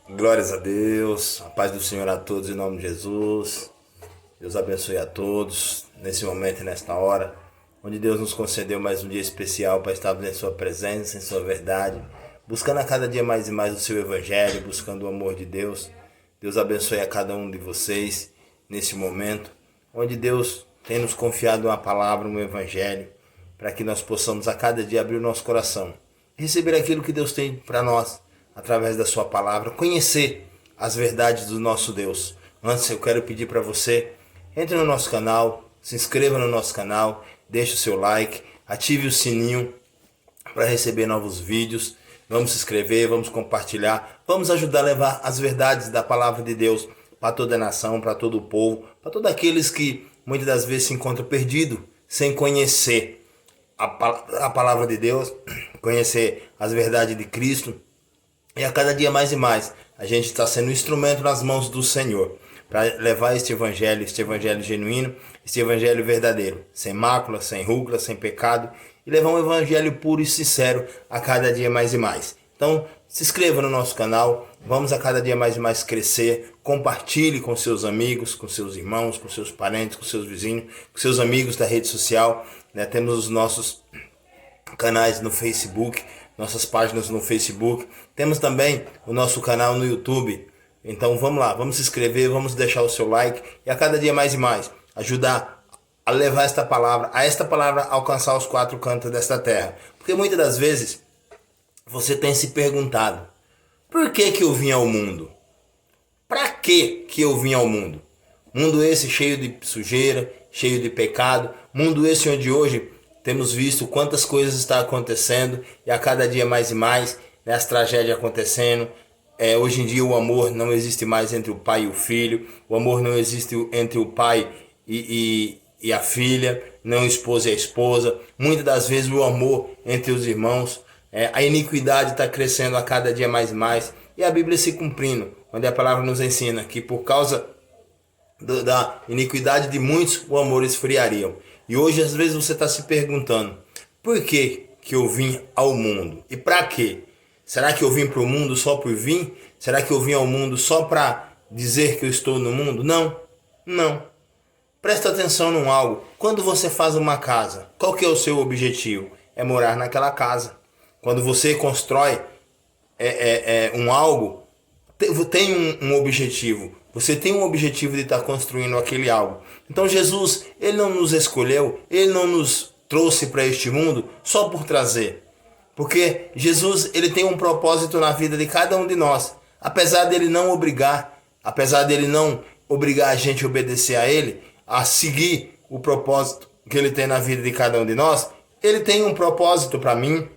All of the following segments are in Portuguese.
Glórias a Deus, a paz do Senhor a todos em nome de Jesus. Deus abençoe a todos nesse momento e nesta hora, onde Deus nos concedeu mais um dia especial para estarmos em sua presença, em sua verdade, buscando a cada dia mais e mais o seu evangelho, buscando o amor de Deus. Deus abençoe a cada um de vocês nesse momento, onde Deus tem nos confiado uma palavra, um evangelho, para que nós possamos a cada dia abrir o nosso coração, receber aquilo que Deus tem para nós, através da sua palavra, conhecer as verdades do nosso Deus. Antes eu quero pedir para você, entre no nosso canal, se inscreva no nosso canal, deixe o seu like, ative o sininho para receber novos vídeos. Vamos se inscrever, vamos compartilhar, vamos ajudar a levar as verdades da palavra de Deus para toda a nação, para todo o povo, para todos aqueles que muitas das vezes se encontram perdidos, sem conhecer a palavra de Deus, conhecer as verdades de Cristo. E a cada dia mais e mais, a gente está sendo um instrumento nas mãos do Senhor para levar este evangelho genuíno, este evangelho verdadeiro, sem mácula, sem rúcula, sem pecado, e levar um evangelho puro e sincero a cada dia mais e mais. Então, se inscreva no nosso canal, vamos a cada dia mais e mais crescer, compartilhe com seus amigos, com seus irmãos, com seus parentes, com seus vizinhos, com seus amigos da rede social, né? Temos os nossos canais no Facebook, nossas páginas no Facebook. Temos também o nosso canal no YouTube. Então vamos lá, vamos se inscrever, vamos deixar o seu like e a cada dia mais e mais ajudar a levar esta palavra alcançar os quatro cantos desta terra. Porque muitas das vezes você tem se perguntado: por que eu vim ao mundo? Para que eu vim ao mundo? Mundo esse cheio de sujeira, cheio de pecado, mundo esse onde hoje temos visto quantas coisas estão acontecendo e a cada dia mais e mais, né, as tragédias acontecendo. Hoje em dia o amor não existe mais entre o pai e o filho, o amor não existe entre o pai e a filha, não o esposo e a esposa. Muitas das vezes o amor entre os irmãos, a iniquidade está crescendo a cada dia mais e mais, e a Bíblia se cumprindo, onde a palavra nos ensina que por causa da iniquidade de muitos o amor esfriaria. E hoje às vezes você está se perguntando: por que eu vim ao mundo? E para quê? Será que eu vim para o mundo só por vir? Será que eu vim ao mundo só para dizer que eu estou no mundo? Não, não. Presta atenção num algo. Quando você faz uma casa, qual que é o seu objetivo? É morar naquela casa. Quando você constrói um algo, tem um objetivo. Você tem um objetivo de estar construindo aquele algo. Então Jesus, ele não nos escolheu, ele não nos trouxe para este mundo só por trazer. Porque Jesus, ele tem um propósito na vida de cada um de nós. Apesar dele não obrigar a gente a obedecer a ele, a seguir o propósito que ele tem na vida de cada um de nós, ele tem um propósito para mim,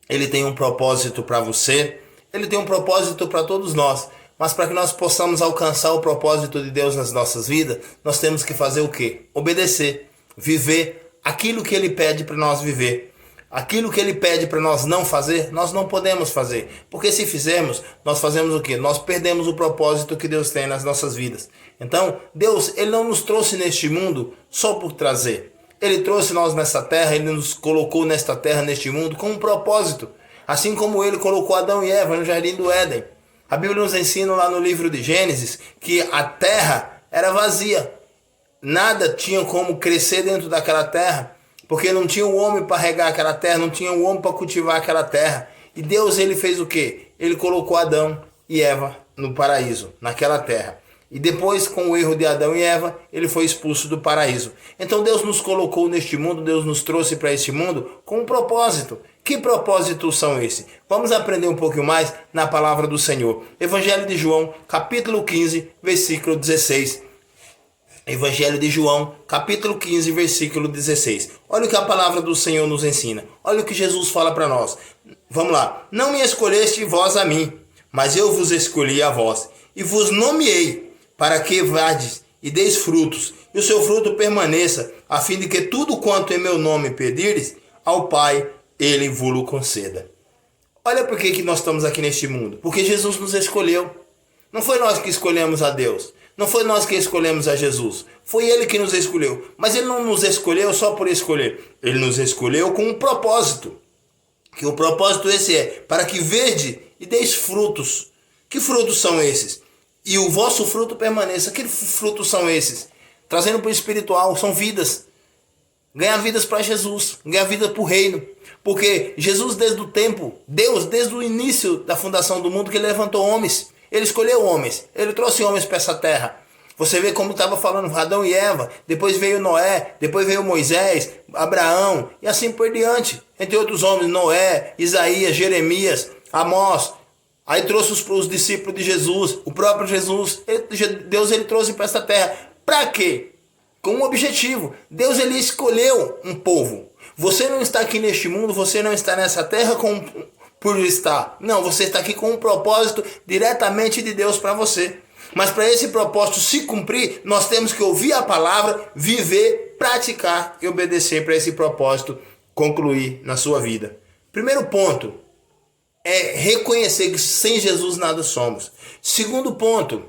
ele tem um propósito para você, ele tem um propósito para todos nós. Mas para que nós possamos alcançar o propósito de Deus nas nossas vidas, nós temos que fazer o quê? Obedecer, viver aquilo que ele pede para nós viver. Aquilo que ele pede para nós não fazer, nós não podemos fazer. Porque se fizermos, nós fazemos o quê? Nós perdemos o propósito que Deus tem nas nossas vidas. Então, Deus, ele não nos trouxe neste mundo só por trazer. Ele trouxe nós nessa terra, ele nos colocou nesta terra, neste mundo, com um propósito. Assim como ele colocou Adão e Eva no jardim do Éden. A Bíblia nos ensina lá no livro de Gênesis que a terra era vazia. Nada tinha como crescer dentro daquela terra, porque não tinha o homem para regar aquela terra, não tinha o homem para cultivar aquela terra. E Deus, ele fez o quê? Ele colocou Adão e Eva no paraíso, naquela terra. E depois, com o erro de Adão e Eva, ele foi expulso do paraíso. Então Deus nos colocou neste mundo, Deus nos trouxe para este mundo com um propósito. Que propósitos são esses? Vamos aprender um pouquinho mais na palavra do Senhor. Evangelho de João, capítulo 15, versículo 16. Evangelho de João, capítulo 15, versículo 16. Olha o que a palavra do Senhor nos ensina. Olha o que Jesus fala para nós. Vamos lá. Não me escolheste vós a mim, mas eu vos escolhi a vós, e vos nomeei, para que vades e deis frutos, e o seu fruto permaneça, a fim de que tudo quanto em meu nome pedires ao Pai, ele vos conceda. Olha por que nós estamos aqui neste mundo. Porque Jesus nos escolheu. Não foi nós que escolhemos a Deus. Não foi nós que escolhemos a Jesus. Foi ele que nos escolheu. Mas ele não nos escolheu só por escolher. Ele nos escolheu com um propósito. Que o propósito esse é para que vede e deis frutos. Que frutos são esses? E o vosso fruto permaneça. Que frutos são esses? Trazendo para o espiritual, são vidas. Ganhar vidas para Jesus, ganhar vida para o reino. Porque Jesus desde o tempo, Deus desde o início da fundação do mundo, que ele levantou homens. Ele escolheu homens, ele trouxe homens para essa terra. Você vê como estava falando Adão e Eva, depois veio Noé, depois veio Moisés, Abraão e assim por diante. Entre outros homens, Noé, Isaías, Jeremias, Amós. Aí trouxe os discípulos de Jesus, o próprio Jesus. Deus ele trouxe para essa terra. Para quê? Com um objetivo. Deus ele escolheu um povo. Você não está aqui neste mundo, você não está nessa terra por estar. Não, você está aqui com um propósito diretamente de Deus para você. Mas para esse propósito se cumprir, nós temos que ouvir a palavra, viver, praticar e obedecer para esse propósito concluir na sua vida. Primeiro ponto é reconhecer que sem Jesus nada somos. Segundo ponto,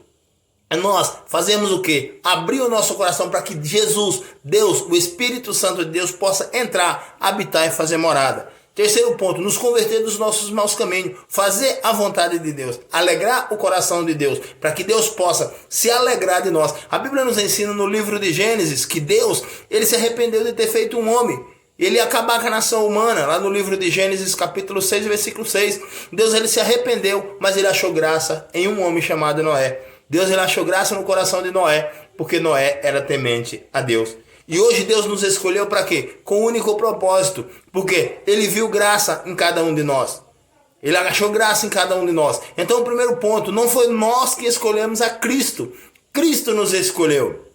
nós fazemos o quê? Abrir o nosso coração para que Jesus, Deus, o Espírito Santo de Deus possa entrar, habitar e fazer morada. Terceiro ponto, nos converter dos nossos maus caminhos, fazer a vontade de Deus, alegrar o coração de Deus, para que Deus possa se alegrar de nós. A Bíblia nos ensina no livro de Gênesis que Deus, ele se arrependeu de ter feito um homem. Ele ia acabar com a nação humana, lá no livro de Gênesis capítulo 6, versículo 6. Deus ele se arrependeu, mas ele achou graça em um homem chamado Noé. Deus ele achou graça no coração de Noé, porque Noé era temente a Deus. E hoje Deus nos escolheu para quê? Com um único propósito. Porque ele viu graça em cada um de nós. Ele achou graça em cada um de nós. Então o primeiro ponto, não foi nós que escolhemos a Cristo. Cristo nos escolheu.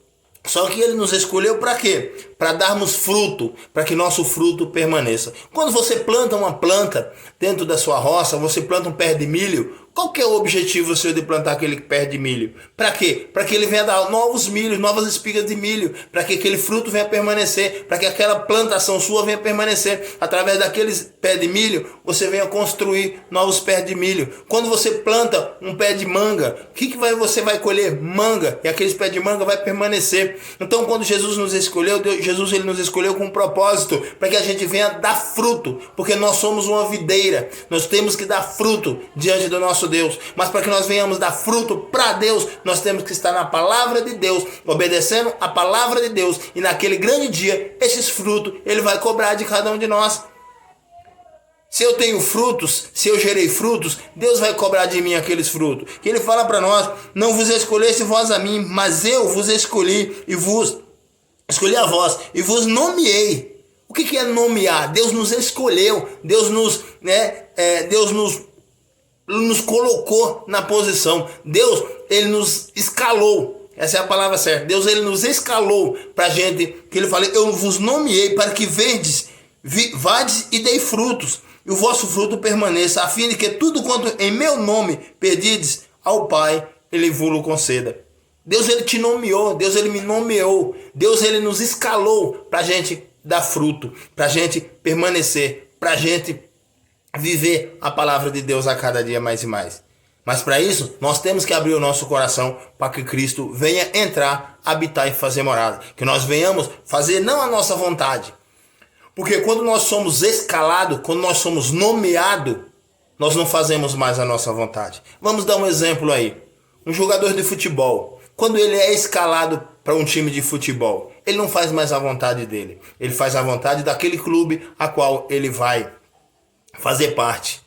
Só que ele nos escolheu para quê? Para darmos fruto, para que nosso fruto permaneça. Quando você planta uma planta dentro da sua roça, você planta um pé de milho, qual que é o objetivo seu de plantar aquele pé de milho? Para quê? Para que ele venha dar novos milhos, novas espigas de milho, para que aquele fruto venha permanecer, para que aquela plantação sua venha permanecer. Através daqueles pés de milho, você venha construir novos pés de milho. Quando você planta um pé de manga, o que você vai colher? Manga, e aqueles pés de manga vai permanecer. Então, quando Jesus nos escolheu, Jesus ele nos escolheu com um propósito, para que a gente venha dar fruto, porque nós somos uma videira, nós temos que dar fruto diante do nosso Deus, mas para que nós venhamos dar fruto para Deus, nós temos que estar na palavra de Deus, obedecendo a palavra de Deus, e naquele grande dia, esses frutos, ele vai cobrar de cada um de nós. Se eu tenho frutos, se eu gerei frutos, Deus vai cobrar de mim aqueles frutos. Que ele fala para nós, não vos escolhesse vós a mim, mas eu vos escolhi e vos escolhi a vós e vos nomeei. O que é nomear? Deus nos escolheu, Deus nos colocou na posição. Deus, ele nos escalou. Essa é a palavra certa. Deus, ele nos escalou para a gente, que ele fala, eu vos nomeei para que vades e dei frutos, e o vosso fruto permaneça, a fim de que tudo quanto em meu nome pedides ao Pai, ele vos conceda. Deus, ele te nomeou, Deus, ele me nomeou, Deus, ele nos escalou para a gente dar fruto, para a gente permanecer, para a gente viver a palavra de Deus a cada dia mais e mais. Mas para isso, nós temos que abrir o nosso coração para que Cristo venha entrar, habitar e fazer morada. Que nós venhamos fazer não a nossa vontade. Porque quando nós somos escalados, quando nós somos nomeados, nós não fazemos mais a nossa vontade. Vamos dar um exemplo aí. Um jogador de futebol, quando ele é escalado para um time de futebol, ele não faz mais a vontade dele. Ele faz a vontade daquele clube a qual ele vai fazer parte.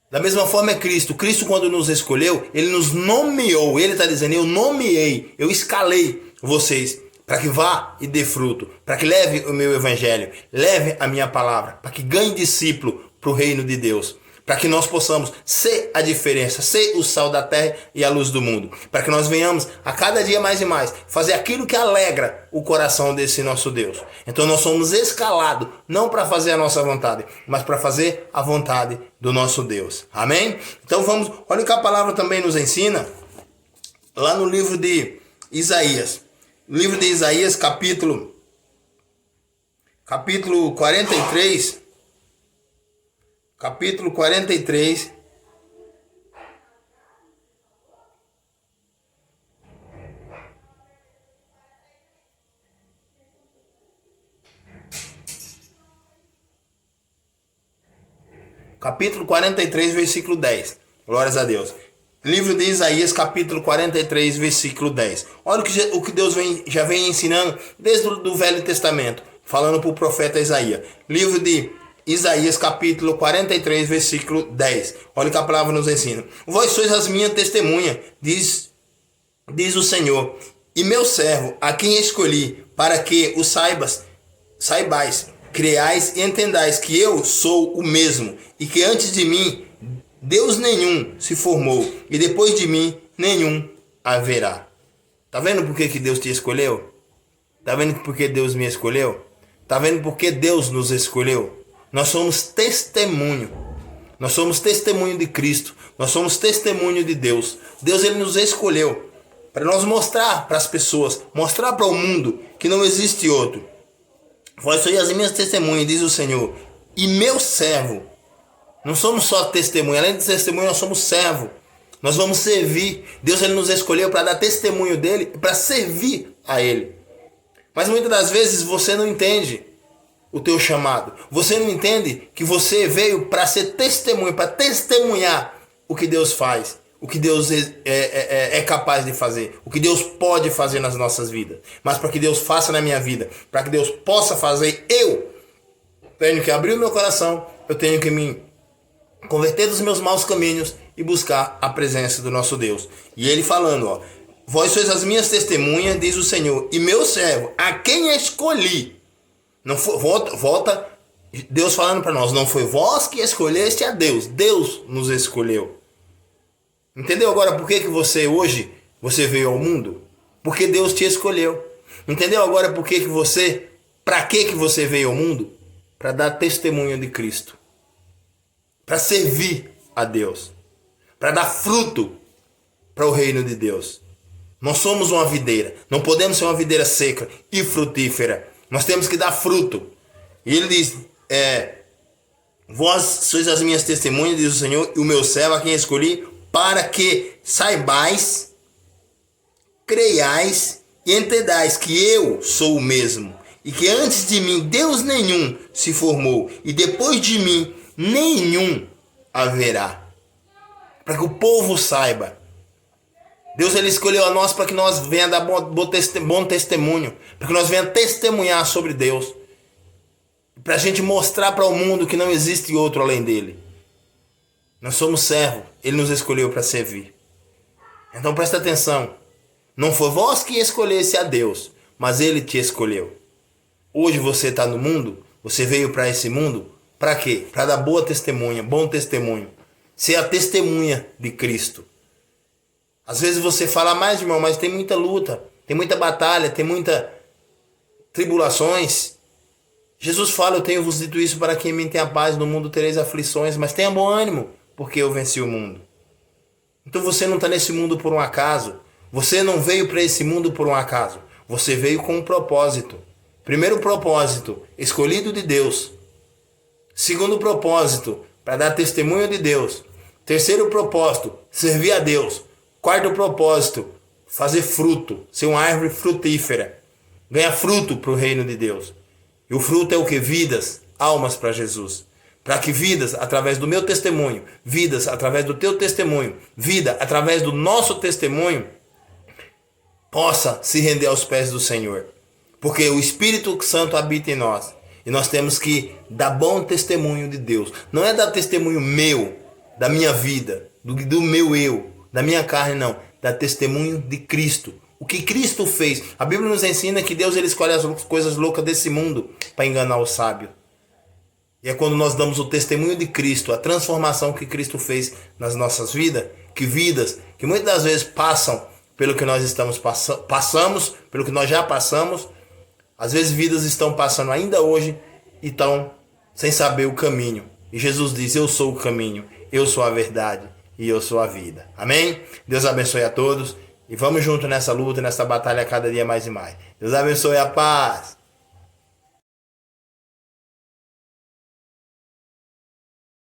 Da mesma forma é Cristo. Cristo, quando nos escolheu, ele nos nomeou. Ele está dizendo, eu nomeei, eu escalei vocês para que vá e dê fruto, para que leve o meu evangelho, leve a minha palavra, para que ganhe discípulo para o reino de Deus, para que nós possamos ser a diferença, ser o sal da terra e a luz do mundo, para que nós venhamos a cada dia mais e mais fazer aquilo que alegra o coração desse nosso Deus. Então nós somos escalados não para fazer a nossa vontade, mas para fazer a vontade do nosso Deus. Amém? Então vamos, olha o que a palavra também nos ensina lá no livro de Isaías. Livro de Isaías, capítulo 43, capítulo 43, capítulo 43, versículo 10. Glórias a Deus. Livro de Isaías, capítulo 43, versículo 10. Olha o que Deus já vem ensinando desde o Velho Testamento, falando para o profeta Isaías. Livro de Isaías, capítulo 43, versículo 10. Olha o que a palavra nos ensina. Vós sois as minhas testemunhas, diz o Senhor, e meu servo, a quem escolhi, para que o saibais, creais e entendais que eu sou o mesmo, e que antes de mim Deus nenhum se formou, e depois de mim nenhum haverá. Tá vendo por que Deus te escolheu? Tá vendo por que Deus me escolheu? Tá vendo por que Deus nos escolheu? Nós somos testemunho. Nós somos testemunho de Cristo. Nós somos testemunho de Deus. Deus, ele nos escolheu para nós mostrar para as pessoas, mostrar para o mundo que não existe outro. Vós sois as minhas testemunhas, diz o Senhor, e meu servo. Não somos só testemunha, além de testemunha, nós somos servo. Nós vamos servir. Deus, ele nos escolheu para dar testemunho dele, para servir a ele. Mas muitas das vezes você não entende o teu chamado. Você não entende que você veio para ser testemunha, para testemunhar o que Deus faz, o que Deus é capaz de fazer, o que Deus pode fazer nas nossas vidas. Mas para que Deus faça na minha vida, para que Deus possa fazer, eu tenho que abrir o meu coração, eu tenho que me converter dos meus maus caminhos e buscar a presença do nosso Deus. E ele falando, ó, vós sois as minhas testemunhas, diz o Senhor, e meu servo, a quem escolhi. Não foi, volta Deus falando para nós, não foi vós que escolheste a Deus, Deus nos escolheu. Entendeu agora por que você hoje veio ao mundo? Porque Deus te escolheu. Entendeu agora por que para que você veio ao mundo? Para dar testemunho de Cristo. Para servir a Deus. Para dar fruto para o reino de Deus. Nós somos uma videira. Não podemos ser uma videira seca e frutífera. Nós temos que dar fruto. E ele diz, vós sois as minhas testemunhas, diz o Senhor, e o meu servo a quem escolhi, para que saibais, creiais e entendais que eu sou o mesmo. E que antes de mim Deus nenhum se formou. E depois de mim nenhum haverá. Para que o povo saiba. Deus, ele escolheu a nós para que nós venha dar bom testemunho. Para que nós venha testemunhar sobre Deus. Para a gente mostrar para o mundo que não existe outro além dele. Nós somos servos. Ele nos escolheu para servir. Então presta atenção. Não foi vós que escolhesse a Deus, mas ele te escolheu. Hoje você está no mundo. Você veio para esse mundo. Para quê? Para dar boa testemunha, bom testemunho. Ser a testemunha de Cristo. Às vezes você fala mais, irmão, mas tem muita luta, tem muita batalha, tem muitas tribulações. Jesus fala, eu tenho vos dito isso para que em mim tenha paz, no mundo tereis aflições, mas tenha bom ânimo, porque eu venci o mundo. Então você não está nesse mundo por um acaso. Você não veio para esse mundo por um acaso. Você veio com um propósito. Primeiro propósito, escolhido de Deus. Segundo propósito, para dar testemunho de Deus. Terceiro propósito, servir a Deus. Quarto propósito, fazer fruto, ser uma árvore frutífera. Ganhar fruto para o reino de Deus. E o fruto é o que? Vidas, almas para Jesus. Para que vidas, através do meu testemunho, vidas, através do teu testemunho, vida, através do nosso testemunho, possa se render aos pés do Senhor. Porque o Espírito Santo habita em nós. E nós temos que dar bom testemunho de Deus. Não é dar testemunho meu, da minha vida, do meu eu, da minha carne, não. Dar testemunho de Cristo. O que Cristo fez. A Bíblia nos ensina que Deus, ele escolhe as coisas loucas desse mundo para enganar o sábio. E é quando nós damos o testemunho de Cristo, a transformação que Cristo fez nas nossas vidas, que muitas das vezes passam pelo que nós passamos, pelo que nós já passamos. Às vezes vidas estão passando ainda hoje e estão sem saber o caminho. E Jesus diz, eu sou o caminho, eu sou a verdade e eu sou a vida. Amém? Deus abençoe a todos e vamos junto nessa luta, nessa batalha cada dia mais e mais. Deus abençoe, a paz.